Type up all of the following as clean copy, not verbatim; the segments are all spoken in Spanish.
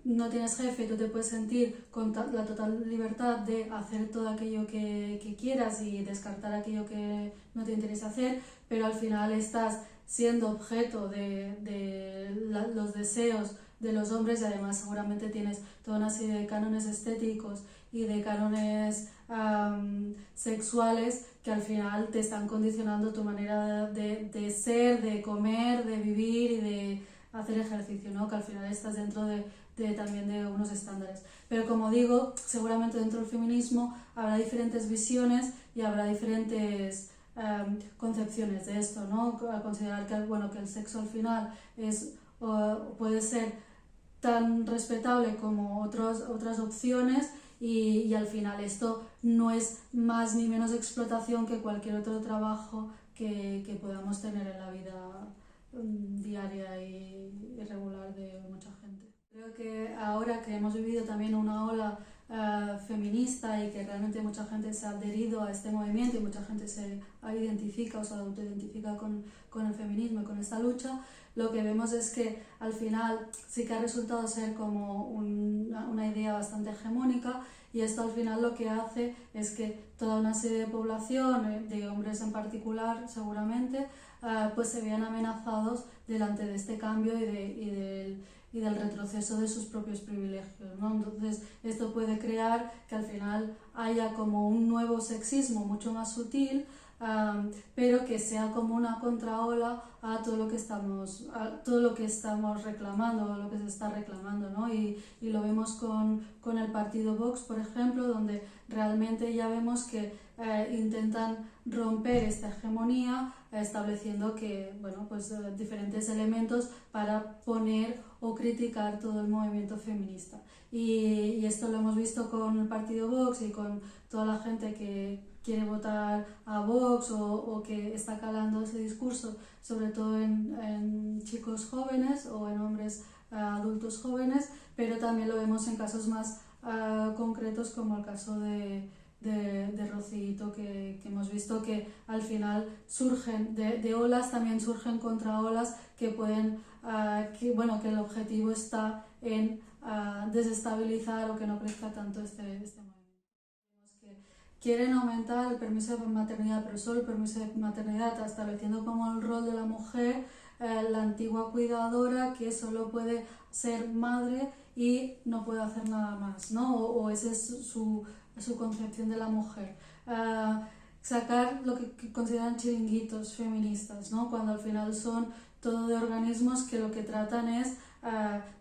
no tienes jefe y tú te puedes sentir con la total libertad de hacer todo aquello que quieras y descartar aquello que no te interesa hacer, pero al final estás siendo objeto de los deseos de los hombres y además seguramente tienes toda una serie de cánones estéticos y de cánones sexuales que al final te están condicionando tu manera de ser, de comer, de vivir y de hacer ejercicio, ¿no? Que al final estás dentro también de unos estándares. Pero como digo, seguramente dentro del feminismo habrá diferentes visiones y habrá diferentes concepciones de esto, ¿no? A considerar que, bueno, que el sexo al final puede ser tan respetable como otras opciones y al final esto no es más ni menos explotación que cualquier otro trabajo que podamos tener en la vida diaria y regular de mucha gente. Creo que ahora que hemos vivido también una ola feminista y que realmente mucha gente se ha adherido a este movimiento y mucha gente se identifica o se autoidentifica con el feminismo y con esta lucha, lo que vemos es que al final sí que ha resultado ser como una idea bastante hegemónica y esto al final lo que hace es que toda una serie de población, de hombres en particular seguramente, pues se vean amenazados delante de este cambio y del retroceso de sus propios privilegios, ¿no? Entonces esto puede crear que al final haya como un nuevo sexismo mucho más sutil, pero que sea como una contraola a todo lo que estamos reclamando, o lo que se está reclamando, ¿no? Y lo vemos con el partido Vox, por ejemplo, donde realmente ya vemos que intentan romper esta hegemonía estableciendo que, bueno, pues, diferentes elementos para poner o criticar todo el movimiento feminista. Y esto lo hemos visto con el partido Vox y con toda la gente que quiere votar a Vox o que está calando ese discurso, sobre todo en chicos jóvenes o en hombres adultos jóvenes, pero también lo vemos en casos más concretos como el caso de Rocito, que hemos visto que al final surgen de olas, también surgen contraolas que pueden, que el objetivo está en desestabilizar o que no crezca tanto este movimiento. Quieren aumentar el permiso de maternidad, pero solo el permiso de maternidad, estableciendo como el rol de la mujer la antigua cuidadora que solo puede ser madre y no puede hacer nada más, ¿no? O esa es su concepción de la mujer. Sacar lo que consideran chiringuitos feministas, ¿no? Cuando al final son todo de organismos que lo que tratan es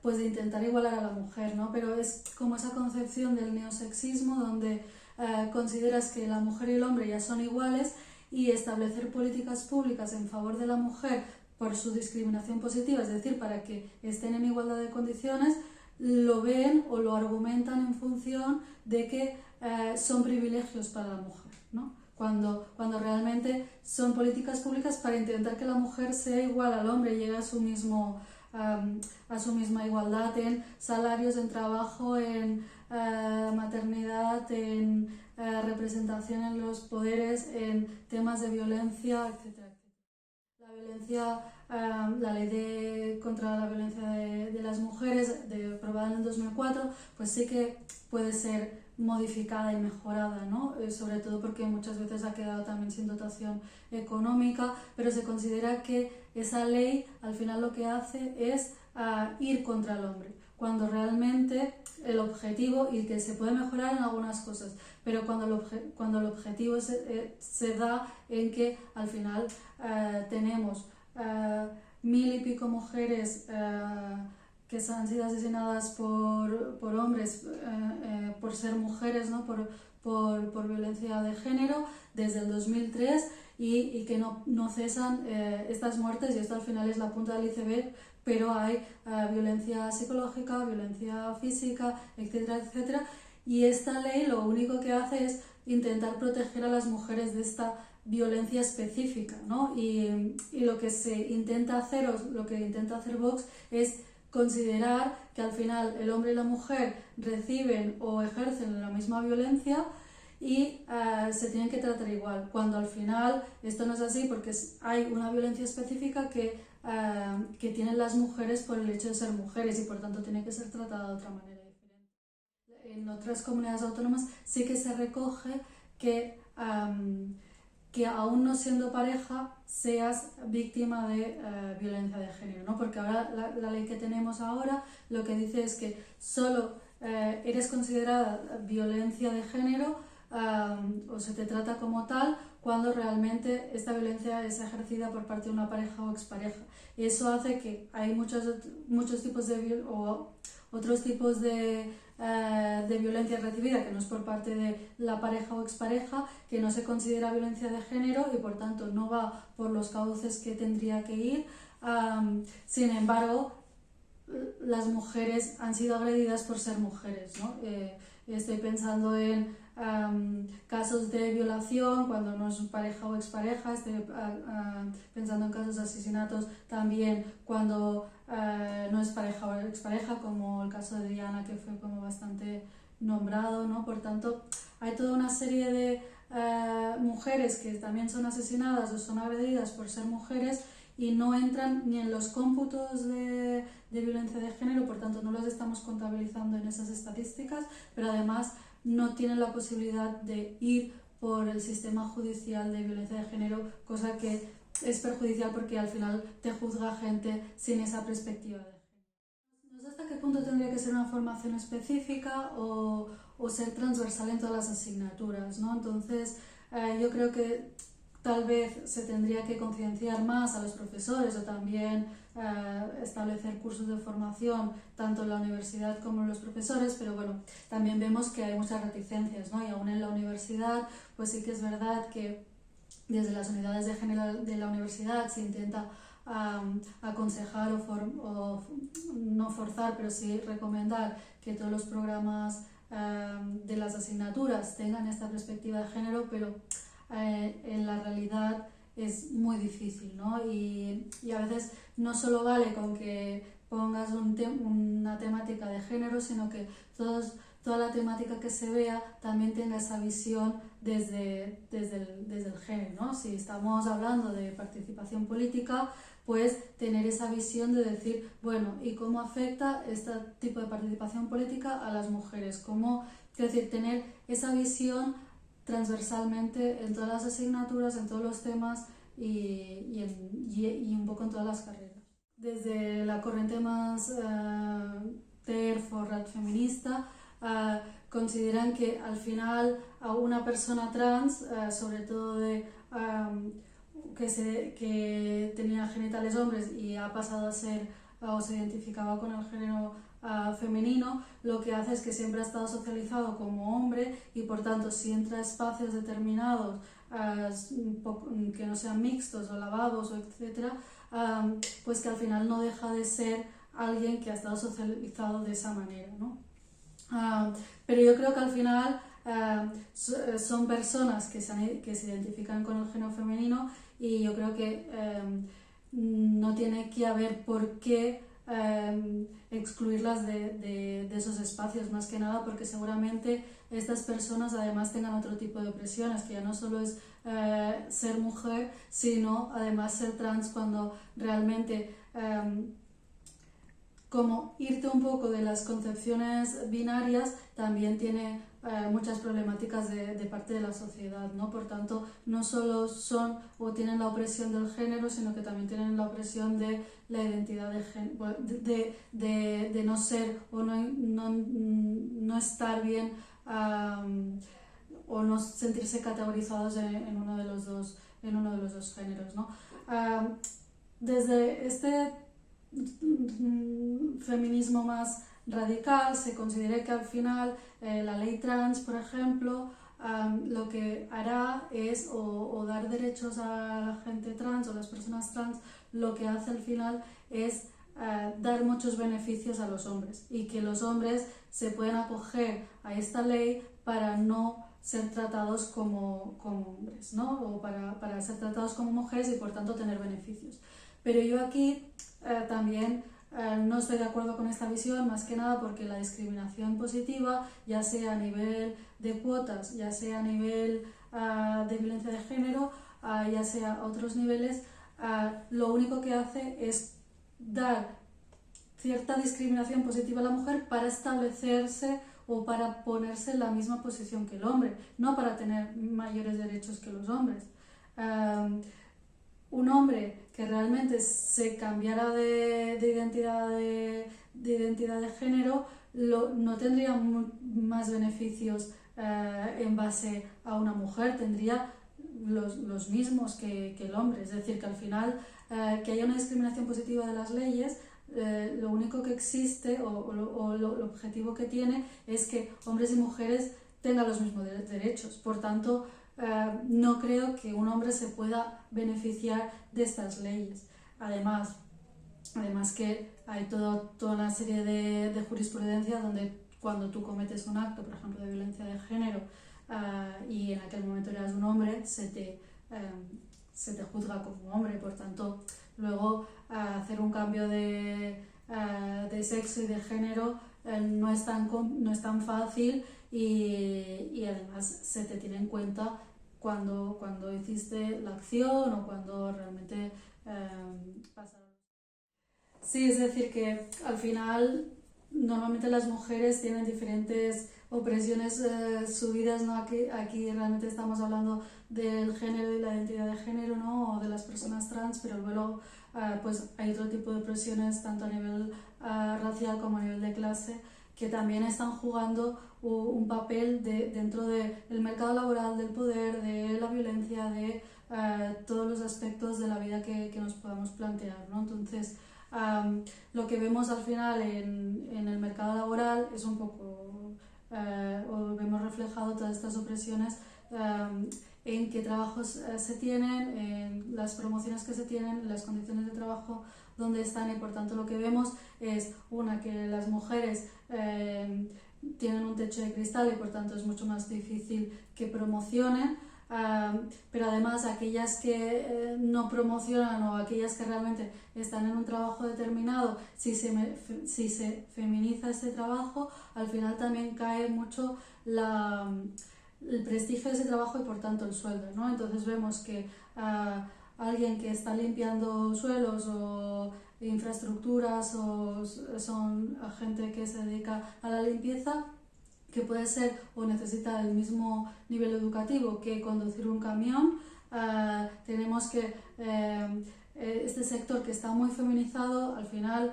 pues de intentar igualar a la mujer, ¿no? Pero es como esa concepción del neosexismo donde consideras que la mujer y el hombre ya son iguales y establecer políticas públicas en favor de la mujer por su discriminación positiva, es decir, para que estén en igualdad de condiciones, lo ven o lo argumentan en función de que son privilegios para la mujer, ¿no? Cuando realmente son políticas públicas para intentar que la mujer sea igual al hombre, llegue a su misma igualdad en salarios, en trabajo, en maternidad, en representación en los poderes, en temas de violencia, etcétera. La violencia, la ley contra la violencia de las mujeres, aprobada en el 2004, pues sí que puede ser modificada y mejorada, ¿no? Sobre todo porque muchas veces ha quedado también sin dotación económica, pero se considera que esa ley al final lo que hace es ir contra el hombre, cuando realmente el objetivo, y que se puede mejorar en algunas cosas, pero cuando el objetivo se da en que al final tenemos 1000 y pico mujeres que han sido asesinadas por hombres por ser mujeres, ¿no? por violencia de género desde el 2003 y que no cesan estas muertes, y esto al final es la punta del iceberg, pero hay violencia psicológica, violencia física, etcétera, etcétera, y esta ley lo único que hace es intentar proteger a las mujeres de esta violencia específica, ¿no? Y lo que se intenta hacer, o lo que intenta hacer Vox, es considerar que al final el hombre y la mujer reciben o ejercen la misma violencia y se tienen que tratar igual, cuando al final esto no es así, porque hay una violencia específica que que tienen las mujeres por el hecho de ser mujeres y por tanto tiene que ser tratada de otra manera diferente. En otras comunidades autónomas sí que se recoge que aún no siendo pareja seas víctima de violencia de género, ¿no? Porque ahora la ley que tenemos ahora lo que dice es que solo eres considerada violencia de género o se te trata como tal cuando realmente esta violencia es ejercida por parte de una pareja o expareja. Y eso hace que hay muchos tipos o otros tipos de violencia recibida que no es por parte de la pareja o expareja, que no se considera violencia de género y por tanto no va por los cauces que tendría que ir. Sin embargo, las mujeres han sido agredidas por ser mujeres, ¿no? Estoy pensando en casos de violación cuando no es pareja o expareja, estoy pensando en casos de asesinatos también cuando no es pareja o expareja, como el caso de Diana, que fue como bastante nombrado, ¿no? Por tanto, hay toda una serie de mujeres que también son asesinadas o son agredidas por ser mujeres y no entran ni en los cómputos de violencia de género, por tanto no los estamos contabilizando en esas estadísticas, pero además no tienen la posibilidad de ir por el sistema judicial de violencia de género, cosa que es perjudicial porque al final te juzga gente sin esa perspectiva de género. No sé hasta qué punto tendría que ser una formación específica o ser transversal en todas las asignaturas, ¿no? Entonces, yo creo que tal vez se tendría que concienciar más a los profesores o también establecer cursos de formación tanto en la universidad como en los profesores, pero bueno, también vemos que hay muchas reticencias, ¿no? Y aún en la universidad, pues sí que es verdad que desde las unidades de género de la universidad se intenta aconsejar o no forzar, pero sí recomendar que todos los programas de las asignaturas tengan esta perspectiva de género, pero en la realidad es muy difícil, ¿no? Y a veces no solo vale con que pongas una temática de género, sino que toda la temática que se vea también tenga esa visión desde el género, ¿no? Si estamos hablando de participación política, pues tener esa visión de decir, bueno, ¿y cómo afecta este tipo de participación política a las mujeres? Es decir, tener esa visión transversalmente en todas las asignaturas, en todos los temas y un poco en todas las carreras. Desde la corriente más TERF o RAD feminista, consideran que al final a una persona trans, sobre todo que tenía genitales hombres y ha pasado a ser o se identificaba con el género femenino, lo que hace es que siempre ha estado socializado como hombre y por tanto si entra a espacios determinados que no sean mixtos o lavabos o etcétera, pues que al final no deja de ser alguien que ha estado socializado de esa manera, ¿no? Pero yo creo que al final son personas que se identifican con el género femenino y yo creo que no tiene que haber por qué excluirlas de esos espacios, más que nada porque seguramente estas personas además tengan otro tipo de presiones, que ya no solo es ser mujer, sino además ser trans cuando realmente como irte un poco de las concepciones binarias también tiene muchas problemáticas de parte de la sociedad, ¿no? Por tanto, no solo son o tienen la opresión del género, sino que también tienen la opresión de la identidad de género, de no ser o no estar bien o no sentirse categorizados en uno de los dos géneros, ¿no? Desde este feminismo más radical se considera que al final la ley trans, por ejemplo, lo que hará es o dar derechos a la gente trans o a las personas trans, lo que hace al final es dar muchos beneficios a los hombres y que los hombres se pueden acoger a esta ley para no ser tratados como hombres, ¿no? O para ser tratados como mujeres y por tanto tener beneficios. Pero yo aquí también no estoy de acuerdo con esta visión, más que nada porque la discriminación positiva, ya sea a nivel de cuotas, ya sea a nivel de violencia de género, ya sea a otros niveles, lo único que hace es dar cierta discriminación positiva a la mujer para establecerse o para ponerse en la misma posición que el hombre, no para tener mayores derechos que los hombres. Un hombre que realmente se cambiara de identidad de género no tendría más beneficios en base a una mujer, tendría los mismos que el hombre. Es decir, que al final que haya una discriminación positiva de las leyes, lo único que existe o el objetivo que tiene es que hombres y mujeres tengan los mismos derechos. Por tanto, no creo que un hombre se pueda beneficiar de estas leyes. Además que hay toda una serie de jurisprudencia donde cuando tú cometes un acto, por ejemplo, de violencia de género, y en aquel momento eras un hombre, se te juzga como hombre. Por tanto, luego hacer un cambio de sexo y de género no es tan fácil, y además se te tiene en cuenta cuando hiciste la acción o cuando realmente pasaron. Sí, es decir, que al final normalmente las mujeres tienen diferentes opresiones subidas, ¿no? Aquí realmente estamos hablando del género y la identidad de género, ¿no? O de las personas trans, pero luego pues hay otro tipo de opresiones tanto a nivel racial como a nivel de clase, que también están jugando un papel dentro del mercado laboral, del poder, de la violencia, de todos los aspectos de la vida que nos podamos plantear, ¿no? Entonces, lo que vemos al final en el mercado laboral es un poco, o vemos reflejado todas estas opresiones en qué trabajos se tienen, en las promociones que se tienen, en las condiciones de trabajo donde están, y por tanto lo que vemos es que las mujeres tienen un techo de cristal y por tanto es mucho más difícil que promocionen. Pero además aquellas que no promocionan, o aquellas que realmente están en un trabajo determinado, si se feminiza este trabajo, al final también cae mucho el prestigio de ese trabajo y por tanto el sueldo, ¿no? Entonces vemos que alguien que está limpiando suelos o infraestructuras, o son gente que se dedica a la limpieza, que puede ser o necesita el mismo nivel educativo que conducir un camión. Tenemos que este sector que está muy feminizado al final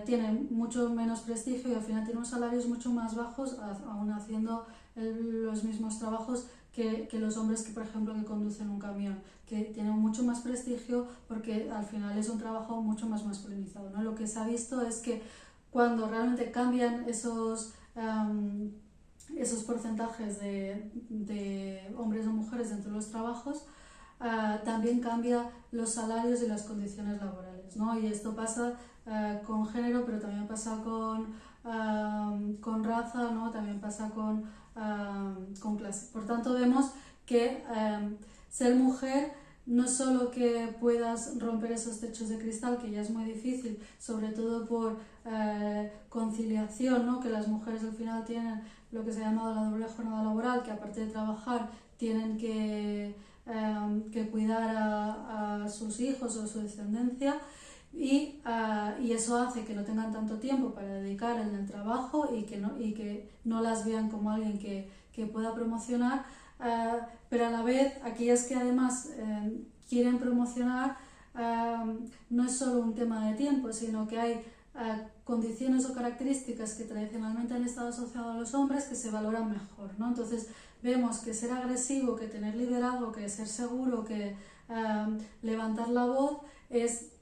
tiene mucho menos prestigio y al final tiene unos salarios mucho más bajos, aún haciendo los mismos trabajos que los hombres que, por ejemplo, que conducen un camión, que tienen mucho más prestigio porque al final es un trabajo mucho más masculinizado, ¿no? Lo que se ha visto es que cuando realmente cambian esos porcentajes de hombres o mujeres dentro de los trabajos, también cambia los salarios y las condiciones laborales, ¿no? Y esto pasa con género, pero también pasa con raza, ¿no? También pasa con clase. Por tanto, vemos que ser mujer no solo que puedas romper esos techos de cristal, que ya es muy difícil, sobre todo por conciliación, ¿no? Que las mujeres al final tienen lo que se ha llamado la doble jornada laboral, que aparte de trabajar tienen que cuidar a sus hijos o su descendencia, y eso hace que no tengan tanto tiempo para dedicar en el trabajo y que no las vean como alguien que pueda promocionar, pero a la vez aquellas que además quieren promocionar, no es solo un tema de tiempo, sino que hay condiciones o características que tradicionalmente han estado asociadas a los hombres que se valoran mejor, ¿no? Entonces vemos que ser agresivo, que tener liderazgo, que ser seguro, que levantar la voz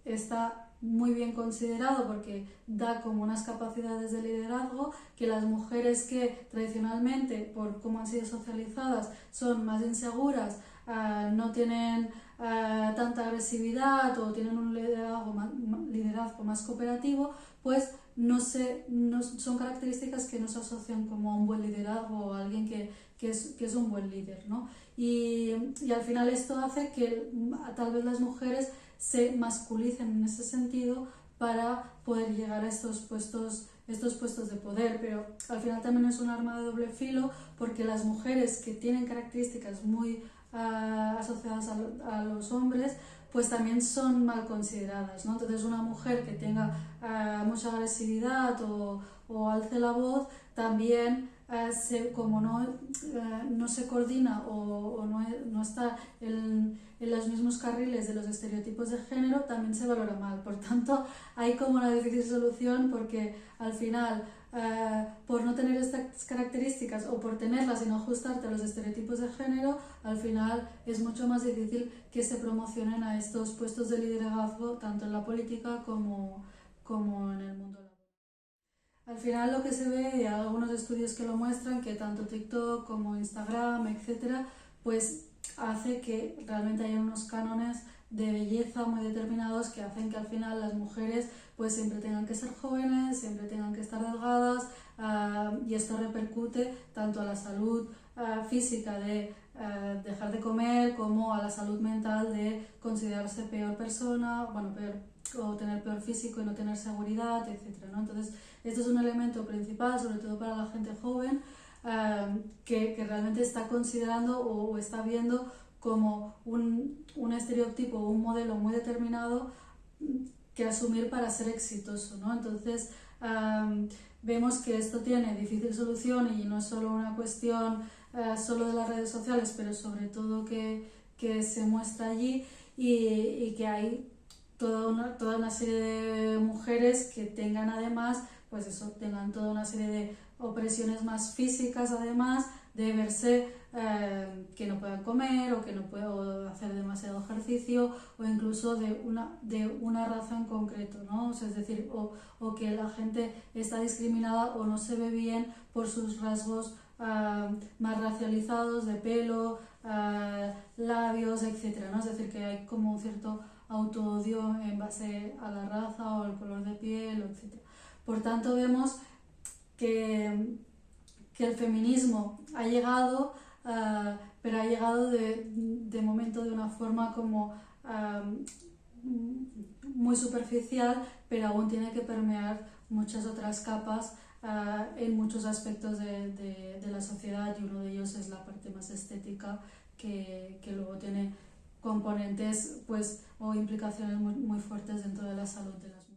está muy bien considerado porque da como unas capacidades de liderazgo que las mujeres que tradicionalmente, por cómo han sido socializadas, son más inseguras, no tienen tanta agresividad o tienen un liderazgo más cooperativo, pues no son características que no se asocian como a un buen liderazgo o a alguien que es un buen líder, ¿no? Y al final esto hace que tal vez las mujeres se masculicen en ese sentido para poder llegar a estos puestos de poder, pero al final también es un arma de doble filo porque las mujeres que tienen características muy asociadas a los hombres, pues también son mal consideradas, ¿no? Entonces una mujer que tenga mucha agresividad o alce la voz, también como no se coordina o no está en los mismos carriles de los estereotipos de género, también se valora mal. Por tanto, hay como una difícil solución porque al final, por no tener estas características o por tenerlas y no ajustarte a los estereotipos de género, al final es mucho más difícil que se promocionen a estos puestos de liderazgo tanto en la política como en el mundo laboral. Al final lo que se ve, y hay algunos estudios que lo muestran, que tanto TikTok como Instagram, etcétera, pues hace que realmente haya unos cánones de belleza muy determinados que hacen que al final las mujeres pues siempre tengan que ser jóvenes, siempre tengan que estar delgadas, y esto repercute tanto a la salud física de dejar de comer como a la salud mental de considerarse peor persona, bueno, peor, o tener peor físico y no tener seguridad, etcétera, ¿no? Entonces, esto es un elemento principal, sobre todo para la gente joven, que realmente está considerando o está viendo como un estereotipo o un modelo muy determinado que asumir para ser exitoso, ¿no? Entonces, vemos que esto tiene difícil solución y no es solo una cuestión solo de las redes sociales, pero sobre todo que se muestra allí y que hay toda una serie de mujeres que tengan además, pues eso, tengan toda una serie de opresiones más físicas además, de verse que no puedan comer o que no puedan hacer demasiado ejercicio o incluso de una raza en concreto, ¿no? O sea, es decir, o que la gente está discriminada o no se ve bien por sus rasgos más racializados de pelo, labios, etcétera, ¿no? Es decir, que hay como un cierto autoodio en base a la raza o el color de piel, etcétera. Por tanto, vemos que, que el feminismo ha llegado, pero ha llegado de momento de una forma como muy superficial, pero aún tiene que permear muchas otras capas en muchos aspectos de la sociedad, y uno de ellos es la parte más estética que luego tiene componentes pues o implicaciones muy fuertes dentro de la salud de las mujeres.